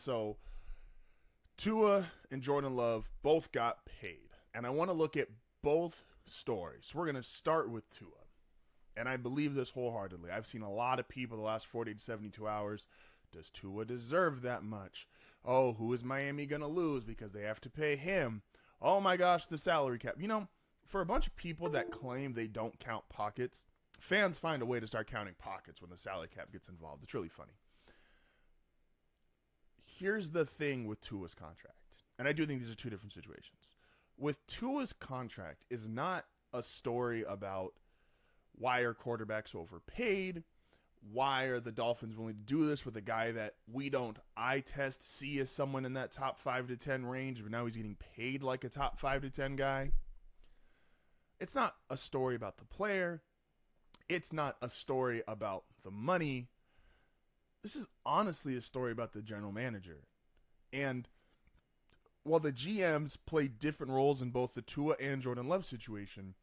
So Tua and Jordan Love both got paid. And I want to look at both stories. We're going to start with Tua. And I believe this wholeheartedly. I've seen a lot of people the last 40 to 72 hours. Does Tua deserve that much? Oh, who is Miami going to lose because they have to pay him? Oh my gosh, the salary cap. You know, for a bunch of people that claim they don't count pockets, fans find a way to start counting pockets when the salary cap gets involved. It's really funny. Here's the thing with Tua's contract, and I do think these are two different situations. With Tua's contract is not a story about why are quarterbacks overpaid, why are the Dolphins willing to do this with a guy that we don't eye test see as someone in that top 5 to 10 range, but now he's getting paid like a top 5 to 10 guy. It's not a story about the player. It's not a story about the money. This is honestly a story about the general manager. And while the GMs play different roles in both the Tua and Jordan Love situation,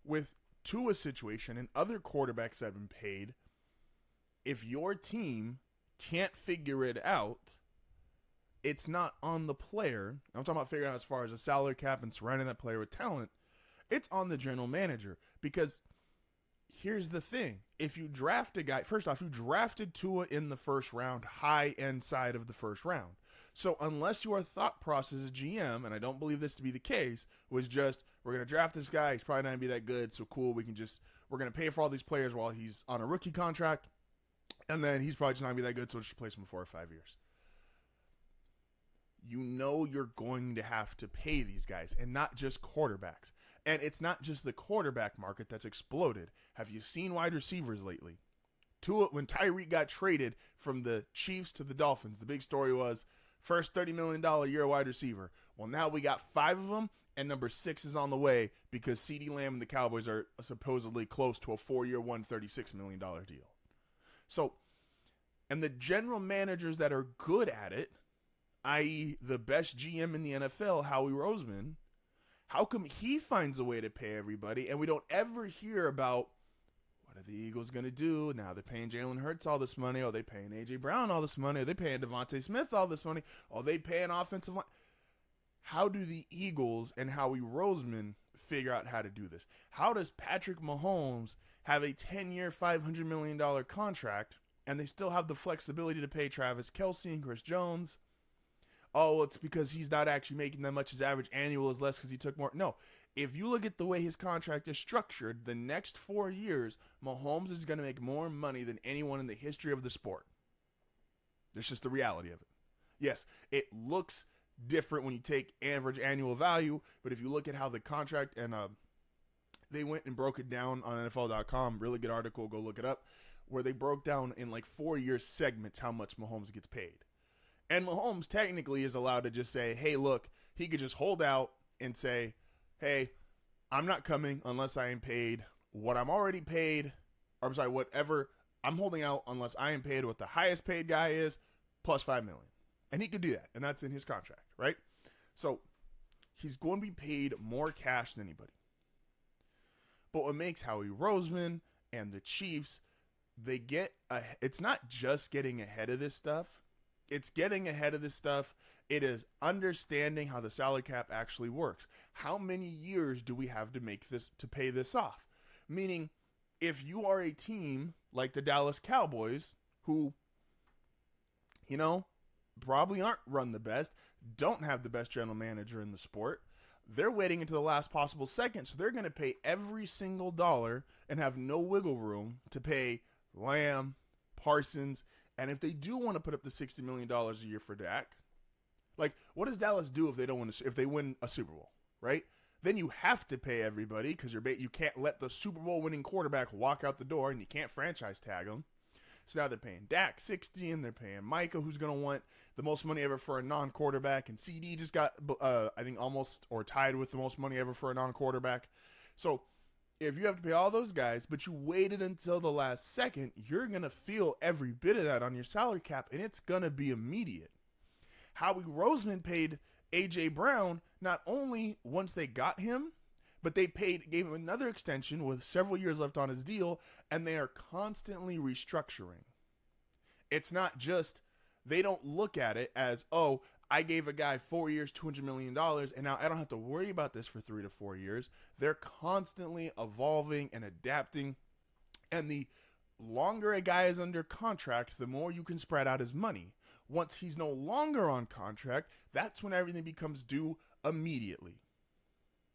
with Tua's situation and other quarterbacks that have been paid, if your team can't figure it out, it's not on the player. I'm talking about figuring out as far as a salary cap and surrounding that player with talent. It's on the general manager, because here's the thing. If you draft a guy, first off, you drafted Tua in the first round, high end side of the first round. So unless your thought process as GM, and I don't believe this to be the case, was just, we're going to draft this guy, he's probably not going to be that good, so cool, we're going to pay for all these players while he's on a rookie contract, and then he's probably just not going to be that good, so we'll just replace him in 4 or 5 years. You know you're going to have to pay these guys, and not just quarterbacks. And it's not just the quarterback market that's exploded. Have you seen wide receivers lately? Tua, when Tyreek got traded from the Chiefs to the Dolphins, the big story was first $30 million a year wide receiver. Well, now we got 5 of them, and number 6 is on the way because CeeDee Lamb and the Cowboys are supposedly close to a 4-year, $136 million deal. So, and the general managers that are good at it, i.e. the best GM in the NFL, Howie Roseman, how come he finds a way to pay everybody and we don't ever hear about what are the Eagles going to do? Now they're paying Jalen Hurts all this money. Are they paying A.J. Brown all this money? Are they paying Devontae Smith all this money? Are they paying offensive line? How do the Eagles and Howie Roseman figure out how to do this? How does Patrick Mahomes have a 10-year, $500 million contract and they still have the flexibility to pay Travis Kelce and Chris Jones? Oh, it's because he's not actually making that much. His average annual is less because he took more. No. If you look at the way his contract is structured, the next 4 years, Mahomes is going to make more money than anyone in the history of the sport. That's just the reality of it. Yes, it looks different when you take average annual value, but if you look at how the contract, and they went and broke it down on NFL.com, really good article, go look it up, where they broke down in like 4-year segments how much Mahomes gets paid. And Mahomes technically is allowed to just say, hey, look, he could just hold out and say, hey, I'm not coming unless I am paid what I'm already paid, or I'm sorry, whatever I'm holding out unless I am paid what the highest paid guy is, plus $5 million. And he could do that, and that's in his contract, right? So he's going to be paid more cash than anybody. But what makes Howie Roseman and the Chiefs, it's not just getting ahead of this stuff. It's getting ahead of this stuff. It is understanding how the salary cap actually works. How many years do we have to pay this off? Meaning, if you are a team like the Dallas Cowboys, who, probably aren't run the best, don't have the best general manager in the sport, they're waiting until the last possible second, so they're going to pay every single dollar and have no wiggle room to pay Lamb, Parsons, and if they do want to put up the $60 million a year for Dak, like, what does Dallas do if they win a Super Bowl, right? Then you have to pay everybody because you can't let the Super Bowl winning quarterback walk out the door, and you can't franchise tag him. So now they're paying Dak 60, and they're paying Micah, who's going to want the most money ever for a non-quarterback, and CD just got, I think, almost or tied with the most money ever for a non-quarterback. So if you have to pay all those guys, but you waited until the last second, you're going to feel every bit of that on your salary cap, and it's going to be immediate. Howie Roseman paid A.J. Brown not only once they got him, but they gave him another extension with several years left on his deal, and they are constantly restructuring. It's not just They don't look at it as, oh, I gave a guy 4 years, $200 million, and now I don't have to worry about this for 3 to 4 years. They're constantly evolving and adapting. And the longer a guy is under contract, the more you can spread out his money. Once he's no longer on contract, that's when everything becomes due immediately.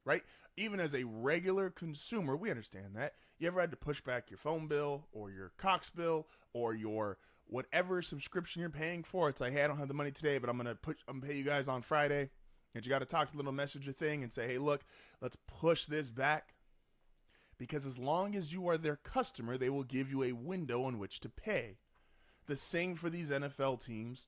Right? Even as a regular consumer, we understand that. You ever had to push back your phone bill or your Cox bill or your whatever subscription you're paying for? It's like, hey, I don't have the money today, but I'm gonna pay you guys on Friday. And you got to talk to the little messenger thing and say, hey, look, let's push this back. Because as long as you are their customer, they will give you a window in which to pay. The same for these NFL teams.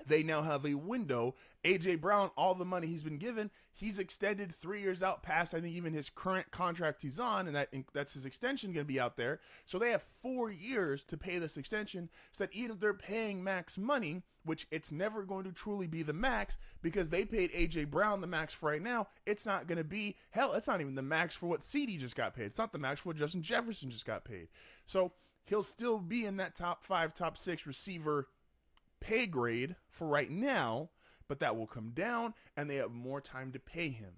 They now have a window. A.J. Brown, all the money he's been given, he's extended 3 years out past, I think, even his current contract he's on, and that's his extension going to be out there. So they have 4 years to pay this extension, so that even if they're paying max money, which it's never going to truly be the max, because they paid A.J. Brown the max for right now, it's not going to be, hell, it's not even the max for what CD just got paid. It's not the max for what Justin Jefferson just got paid. So he'll still be in that top 5, top 6 receiver pay grade for right now, but that will come down and they have more time to pay him.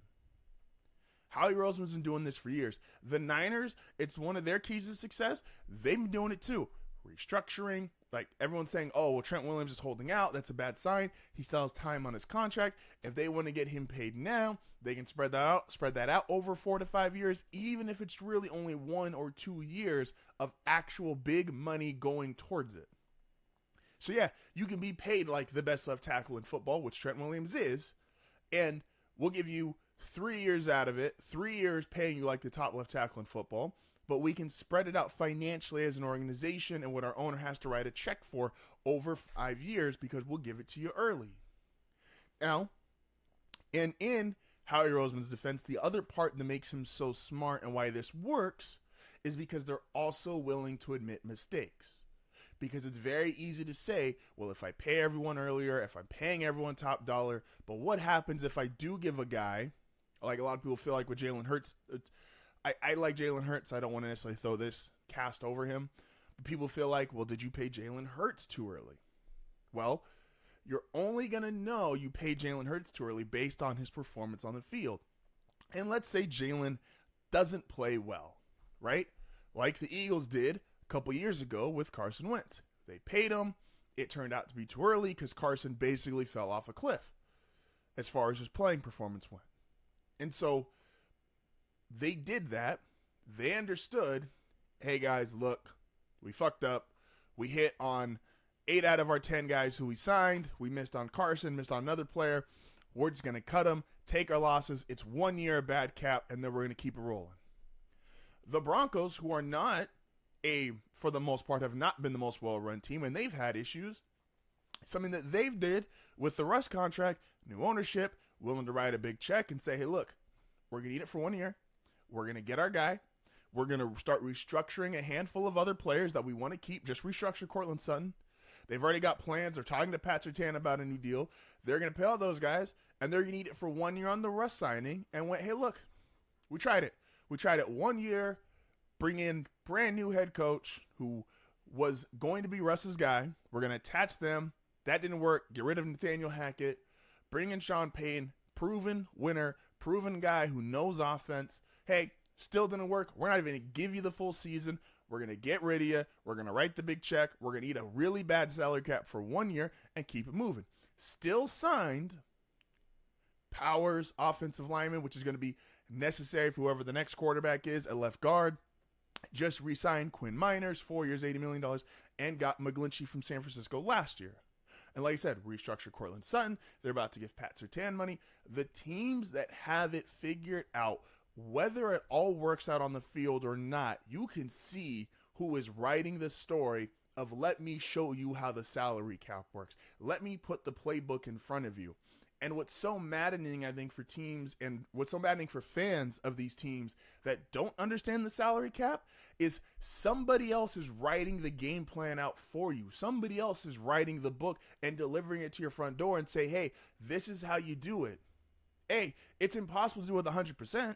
Howie Roseman's been doing this for years. The Niners, it's one of their keys to success. They've been doing it too. Restructuring, like everyone's saying, oh, well, Trent Williams is holding out. That's a bad sign. He still has time on his contract. If they want to get him paid now, they can spread that out over 4 to 5 years, even if it's really only 1 or 2 years of actual big money going towards it. So yeah, you can be paid like the best left tackle in football, which Trent Williams is, and we'll give you 3 years out of it, 3 years paying you like the top left tackle in football, but we can spread it out financially as an organization and what our owner has to write a check for over 5 years because we'll give it to you early. Now, and in Howie Roseman's defense, the other part that makes him so smart and why this works is because they're also willing to admit mistakes. Because it's very easy to say, well, if I pay everyone earlier, if I'm paying everyone top dollar, but what happens if I do give a guy, like a lot of people feel like with Jalen Hurts, I like Jalen Hurts, I don't want to necessarily throw this cast over him, but people feel like, well, did you pay Jalen Hurts too early? Well, you're only going to know you paid Jalen Hurts too early based on his performance on the field. And let's say Jalen doesn't play well, right? Like the Eagles did couple years ago with Carson Wentz. They paid him. It turned out to be too early because Carson basically fell off a cliff as far as his playing performance went. And so they did that. They understood, hey guys, look, we fucked up. We hit on 8 out of our 10 guys who we signed. We missed on Carson, missed on another player. We're just going to cut them, take our losses. It's 1 year of bad cap, and then we're going to keep it rolling. The Broncos, who are not for the most part, have not been the most well-run team, and they've had issues. Something that they've did with the Russ contract, new ownership, willing to write a big check and say, hey, look, we're going to eat it for 1 year. We're going to get our guy. We're going to start restructuring a handful of other players that we want to keep. Just restructure Cortland Sutton. They've already got plans. They're talking to Pat Surtain about a new deal. They're going to pay all those guys, and they're going to eat it for 1 year on the Russ signing and went, hey, look, we tried it. We tried it 1 year. Bring in brand new head coach who was going to be Russ's guy. We're going to attach them. That didn't work. Get rid of Nathaniel Hackett. Bring in Sean Payton. Proven winner. Proven guy who knows offense. Hey, still didn't work. We're not even going to give you the full season. We're going to get rid of you. We're going to write the big check. We're going to eat a really bad salary cap for 1 year and keep it moving. Still signed Powers, offensive lineman, which is going to be necessary for whoever the next quarterback is at left guard. Just re-signed Quinn Miners, 4 years, $80 million, and got McGlinchey from San Francisco last year. And like I said, restructure Cortland Sutton. They're about to give Pat Surtain money. The teams that have it figured out, whether it all works out on the field or not, you can see who is writing the story of let me show you how the salary cap works. Let me put the playbook in front of you. And what's so maddening, I think, for teams and what's so maddening for fans of these teams that don't understand the salary cap is somebody else is writing the game plan out for you. Somebody else is writing the book and delivering it to your front door and say, hey, this is how you do it. Hey, it's impossible to do it 100%.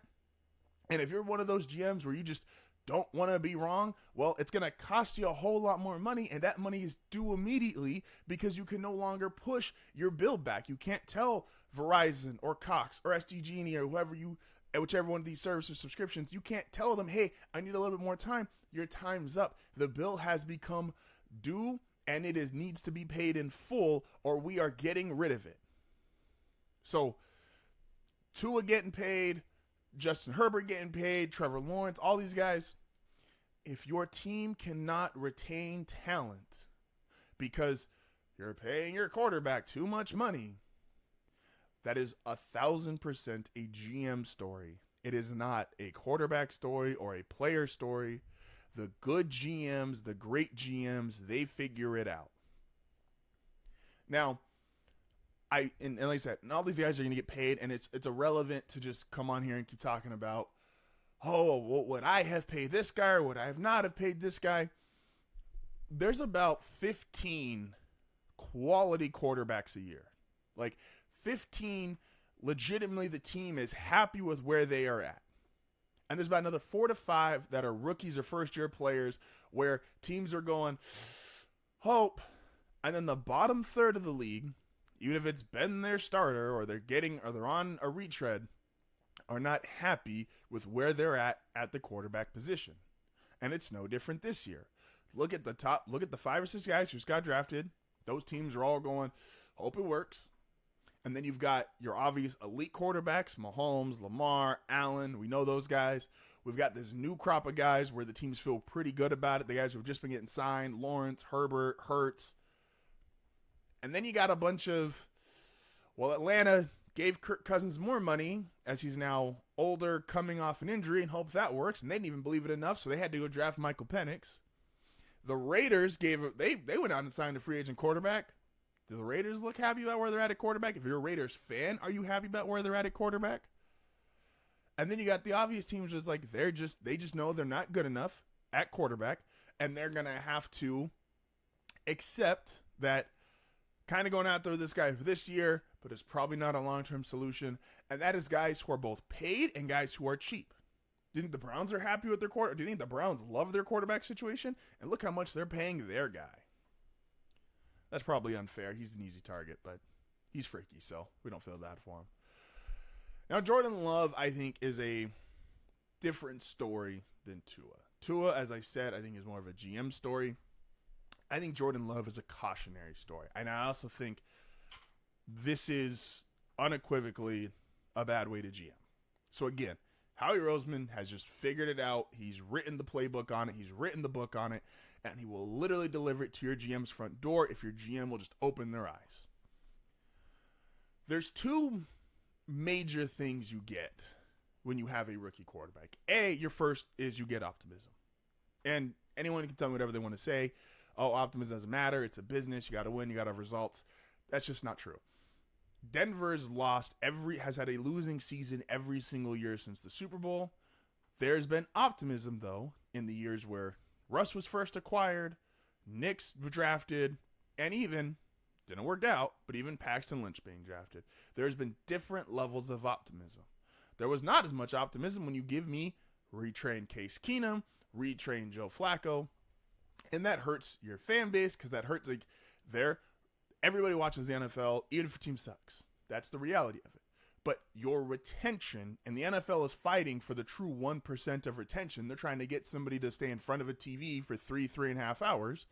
And if you're one of those GMs where you just don't want to be wrong, well, it's going to cost you a whole lot more money, and that money is due immediately because you can no longer push your bill back. You can't tell Verizon or Cox or SDG&E or whichever one of these services subscriptions, you can't tell them, hey, I need a little bit more time. Your time's up. The bill has become due, and it needs to be paid in full, or we are getting rid of it. So, Tua getting paid, Justin Herbert getting paid, Trevor Lawrence, all these guys. If your team cannot retain talent because you're paying your quarterback too much money, that is 1,000% a GM story. It is not a quarterback story or a player story. The good GMs, the great GMs, they figure it out. Now, and like I said, and all these guys are going to get paid, and it's irrelevant to just come on here and keep talking about, oh, well, would I have paid this guy or would I have not have paid this guy? There's about 15 quality quarterbacks a year. Like 15, legitimately the team is happy with where they are at. And there's about another 4 to 5 that are rookies or first-year players where teams are going, hope. And then the bottom third of the league, even if it's been their starter or they're on a retread, are not happy with where they're at the quarterback position. And it's no different this year. Look at the 5 or 6 guys who just got drafted. Those teams are all going, hope it works. And then you've got your obvious elite quarterbacks, Mahomes, Lamar, Allen. We know those guys. We've got this new crop of guys where the teams feel pretty good about it. The guys who have just been getting signed, Lawrence, Herbert, Hurts. And then you got a bunch of, Atlanta gave Kirk Cousins more money as he's now older, coming off an injury, and hope that works. And they didn't even believe it enough, so they had to go draft Michael Penix. The Raiders they went out and signed a free agent quarterback. Do the Raiders look happy about where they're at quarterback? If you're a Raiders fan, are you happy about where they're at quarterback? And then you got the obvious teams that's like they just know they're not good enough at quarterback, and they're gonna have to accept that kind of going out there with this guy for this year, but it's probably not a long-term solution. And that is guys who are both paid and guys who are cheap. Do you think the Browns are happy with their quarterback? Do you think the Browns love their quarterback situation? And look how much they're paying their guy. That's probably unfair. He's an easy target, but he's freaky, so we don't feel bad for him. Now, Jordan Love, I think, is a different story than Tua. Tua, as I said, I think is more of a GM story. I think Jordan Love is a cautionary story. And I also think this is unequivocally a bad way to GM. So again, Howie Roseman has just figured it out. He's written the playbook on it. He's written the book on it. And he will literally deliver it to your GM's front door if your GM will just open their eyes. There's 2 major things you get when you have a rookie quarterback. Your first is you get optimism. And anyone can tell me whatever they want to say. Oh, optimism doesn't matter. It's a business. You got to win. You got to have results. That's just not true. Denver's has had a losing season every single year since the Super Bowl. There's been optimism, though, in the years where Russ was first acquired, Knicks were drafted, and even, didn't work out, but even Paxton Lynch being drafted. There's been different levels of optimism. There was not as much optimism when you give me retrain Case Keenum, retrain Joe Flacco, and that hurts your fan base because that hurts everybody watches the NFL, even if your team sucks. That's the reality of it. But your retention, and the NFL is fighting for the true 1% of retention. They're trying to get somebody to stay in front of a TV for 3.5 hours.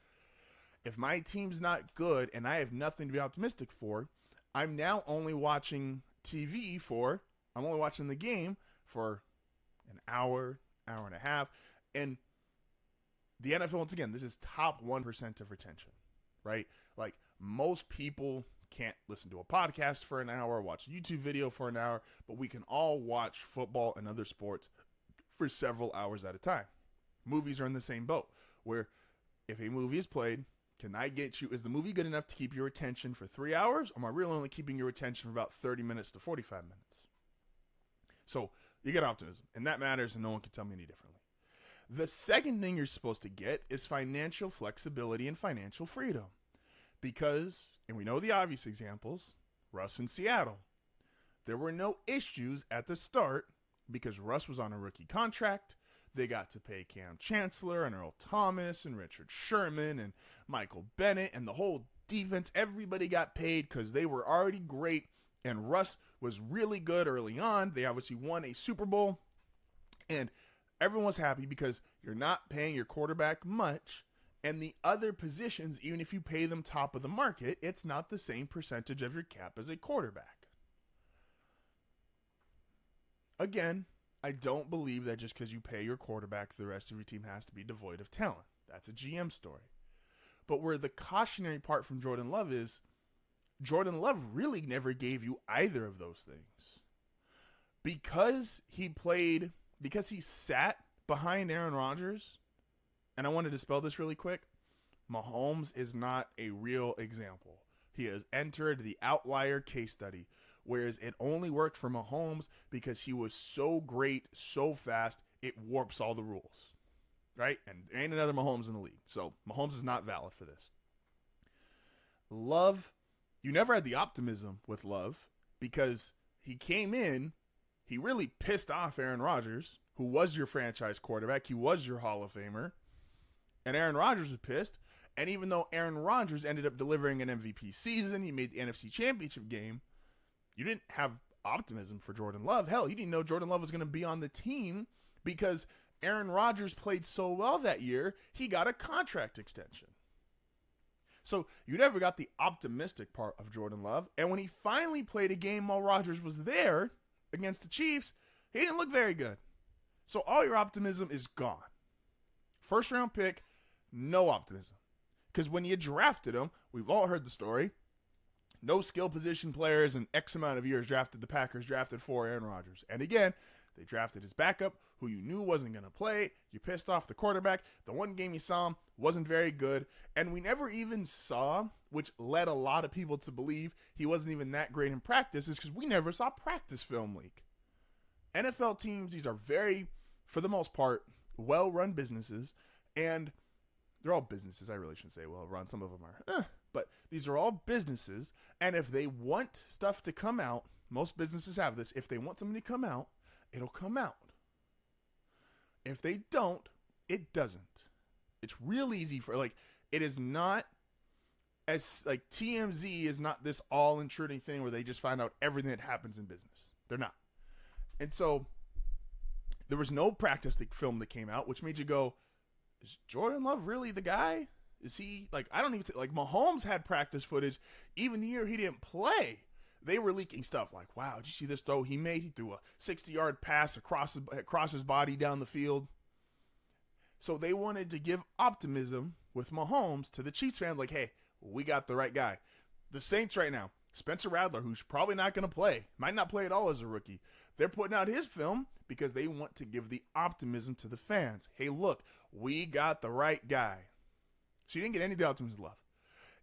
If my team's not good and I have nothing to be optimistic for, I'm now only watching I'm only watching the game for an hour and a half. And the NFL, once again, this is top 1% of retention, right? Like most people can't listen to a podcast for an hour, watch a YouTube video for an hour, but we can all watch football and other sports for several hours at a time. Movies are in the same boat, where if a movie is played, is the movie good enough to keep your attention for 3 hours, or am I really only keeping your attention for about 30 minutes to 45 minutes? So you get optimism, and that matters, and no one can tell me any differently. The second thing you're supposed to get is financial flexibility and financial freedom. Because, and we know the obvious examples, Russ in Seattle. There were no issues at the start because Russ was on a rookie contract. They got to pay Cam Chancellor and Earl Thomas and Richard Sherman and Michael Bennett and the whole defense. Everybody got paid because they were already great, and Russ was really good early on. They obviously won a Super Bowl, and everyone's happy because you're not paying your quarterback much, and the other positions, even if you pay them top of the market, it's not the same percentage of your cap as a quarterback. Again, I don't believe that just because you pay your quarterback, the rest of your team has to be devoid of talent. That's a GM story. But where the cautionary part from Jordan Love is, Jordan Love really never gave you either of those things. Because he sat behind Aaron Rodgers, and I wanted to spell this really quick, Mahomes is not a real example. He has entered the outlier case study, whereas it only worked for Mahomes because he was so great, so fast, it warps all the rules, right? And there ain't another Mahomes in the league, so Mahomes is not valid for this. Love, you never had the optimism with Love because he came in, he really pissed off Aaron Rodgers, who was your franchise quarterback, he was your Hall of Famer, and Aaron Rodgers was pissed. And even though Aaron Rodgers ended up delivering an MVP season, he made the NFC Championship game, you didn't have optimism for Jordan Love. Hell, you didn't know Jordan Love was going to be on the team because Aaron Rodgers played so well that year, he got a contract extension. So you never got the optimistic part of Jordan Love. And when he finally played a game while Rodgers was there against the Chiefs, he didn't look very good. So all your optimism is gone. First round pick, no optimism. Because when you drafted him, we've all heard the story. No skill position players in X amount of years the Packers drafted for Aaron Rodgers. And again, they drafted his backup, who you knew wasn't going to play. You pissed off the quarterback. The one game you saw him wasn't very good. And we never even saw, which led a lot of people to believe he wasn't even that great in practice, is because we never saw practice film leak. NFL teams, these are very, for the most part, well-run businesses. And they're all businesses. I really shouldn't say well-run. Some of them are. But these are all businesses. And if they want stuff to come out, most businesses have this. If they want something to come out, it'll come out. If they don't, it doesn't. It's real easy for, it is not as, TMZ is not this all-intruding thing where they just find out everything that happens in business. They're not. And so there was no practice film that came out, which made you go, is Jordan Love really the guy? Is he, I don't even say, Mahomes had practice footage even the year he didn't play. They were leaking stuff like, wow, did you see this throw he made? He threw a 60-yard pass across his body down the field. So they wanted to give optimism with Mahomes to the Chiefs fans, hey, we got the right guy. The Saints right now, Spencer Rattler, who's probably not going to play, might not play at all as a rookie. They're putting out his film because they want to give the optimism to the fans. Hey, look, we got the right guy. So you didn't get any of the optimism Love.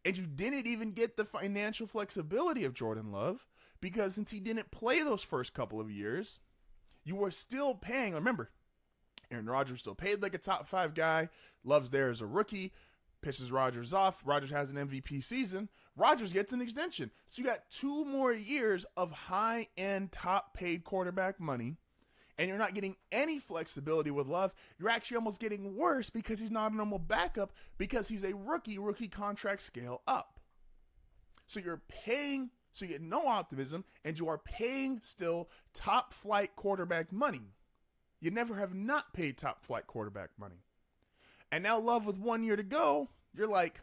And you didn't even get the financial flexibility of Jordan Love because since he didn't play those first couple of years, you were still paying. Remember, Aaron Rodgers still paid like a top 5 guy. Love's there as a rookie. Pisses Rodgers off. Rodgers has an MVP season. Rodgers gets an extension. So you got 2 more years of high-end, top-paid quarterback money, and you're not getting any flexibility with Love. You're actually almost getting worse because he's not a normal backup because he's a rookie contract scale up. So you're paying, so you get no optimism, and you are paying still top-flight quarterback money. You never have not paid top-flight quarterback money. And now Love with 1 year to go, you're like,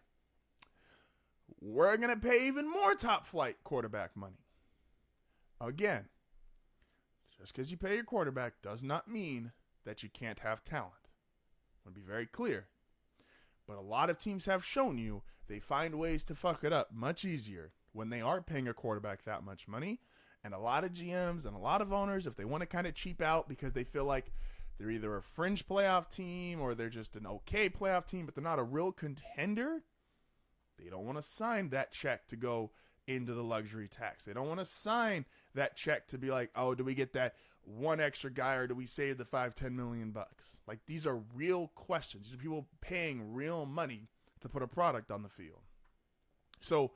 we're going to pay even more top-flight quarterback money. Again, just because you pay your quarterback does not mean that you can't have talent. I want to be very clear. But a lot of teams have shown you they find ways to fuck it up much easier when they are paying a quarterback that much money. And a lot of GMs and a lot of owners, if they want to kind of cheap out because they feel like they're either a fringe playoff team or they're just an okay playoff team, but they're not a real contender, they don't want to sign that check to go into the luxury tax. They don't want to sign that check to be like, oh, do we get that one extra guy or do we save the $5-10 million bucks? These are real questions. These are people paying real money to put a product on the field. So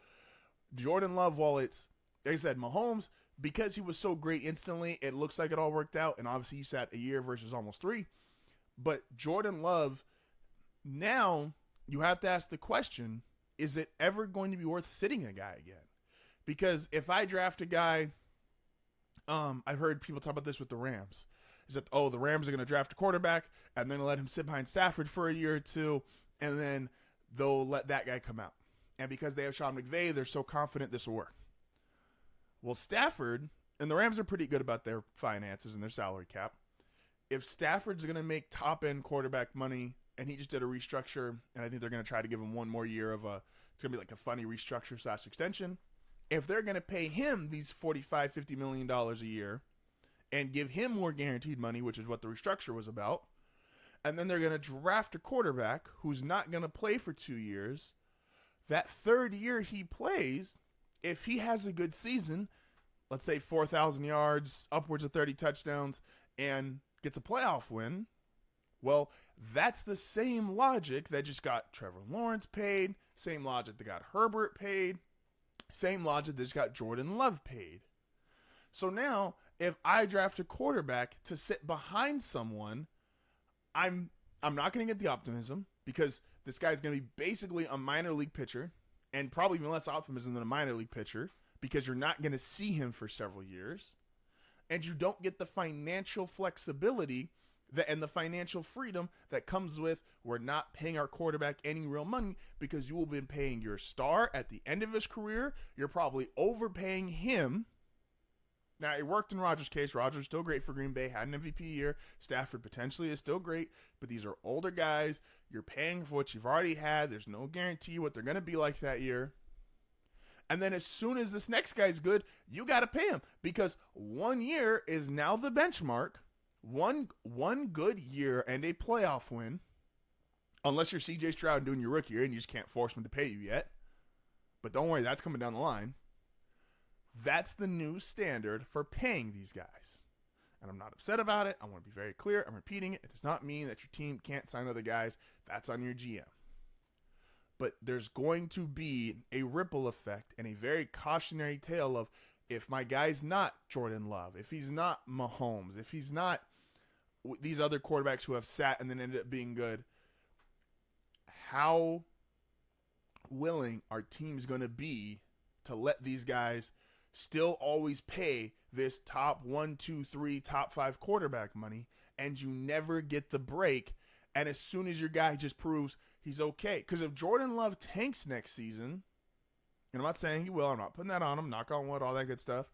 Jordan Love, while it's, like I said, Mahomes, because he was so great instantly, it looks like it all worked out. And obviously he sat a year versus almost 3. But Jordan Love, now you have to ask the question, is it ever going to be worth sitting a guy again? Because if I draft a guy, I've heard people talk about this with the Rams, is that, oh, the Rams are going to draft a quarterback and then let him sit behind Stafford for a year or two, and then they'll let that guy come out. And because they have Sean McVay, they're so confident this will work. Well, Stafford, and the Rams are pretty good about their finances and their salary cap. If Stafford's going to make top-end quarterback money, and he just did a restructure, and I think they're going to try to give him one more year of it's going to be like a funny restructure / extension. If they're going to pay him these $45-50 million a year and give him more guaranteed money, which is what the restructure was about, and then they're going to draft a quarterback who's not going to play for 2 years, that third year he plays, if he has a good season, let's say 4,000 yards, upwards of 30 touchdowns, and gets a playoff win, well, that's the same logic that just got Trevor Lawrence paid, same logic that got Herbert paid, same logic that just got Jordan Love paid. So now, if I draft a quarterback to sit behind someone, I'm not going to get the optimism, because this guy's going to be basically a minor league pitcher, and probably even less optimism than a minor league pitcher, because you're not going to see him for several years, and you don't get the financial flexibility and the financial freedom that comes with, we're not paying our quarterback any real money, because you will be paying your star at the end of his career. You're probably overpaying him. Now, it worked in Rodgers' case. Rodgers still great for Green Bay, had an MVP year. Stafford potentially is still great, but these are older guys. You're paying for what you've already had. There's no guarantee what they're going to be like that year. And then as soon as this next guy's good, you got to pay him, because 1 year is now the benchmark. One good year and a playoff win, unless you're CJ Stroud doing your rookie year and you just can't force him to pay you yet. But don't worry, that's coming down the line. That's the new standard for paying these guys. And I'm not upset about it. I want to be very clear. I'm repeating it. It does not mean that your team can't sign other guys. That's on your GM. But there's going to be a ripple effect and a very cautionary tale of, if my guy's not Jordan Love, if he's not Mahomes, if he's not these other quarterbacks who have sat and then ended up being good, how willing are teams going to be to let these guys still always pay this top 1, 2, 3, top 5 quarterback money, and you never get the break? And as soon as your guy just proves he's okay, because if Jordan Love tanks next season, and I'm not saying he will, I'm not putting that on him, knock on wood, all that good stuff,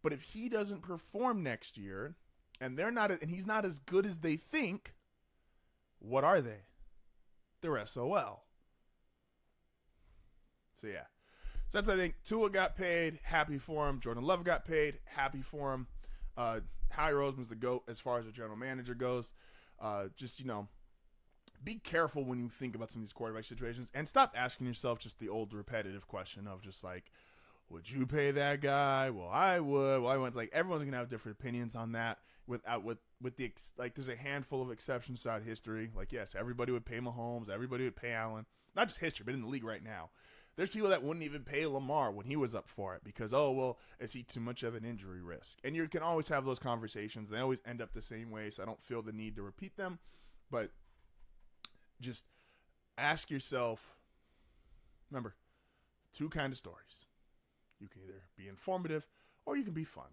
but if he doesn't perform next year, and he's not as good as they think, what are they? They're SOL. So yeah. So that's, I think, Tua got paid, happy for him. Jordan Love got paid, happy for him. Howie Roseman's the GOAT as far as the general manager goes. Just, be careful when you think about some of these quarterback situations, and stop asking yourself just the old repetitive question of just like, would you pay that guy? Well, I would. Well, I would. It's like, everyone's going to have different opinions on that. With there's a handful of exceptions throughout history. Like, yes, everybody would pay Mahomes. Everybody would pay Allen. Not just history, but in the league right now. There's people that wouldn't even pay Lamar when he was up for it because, oh, well, is he too much of an injury risk? And you can always have those conversations. They always end up the same way, so I don't feel the need to repeat them. But just ask yourself, remember, two kinds of stories. You can either be informative or you can be fun.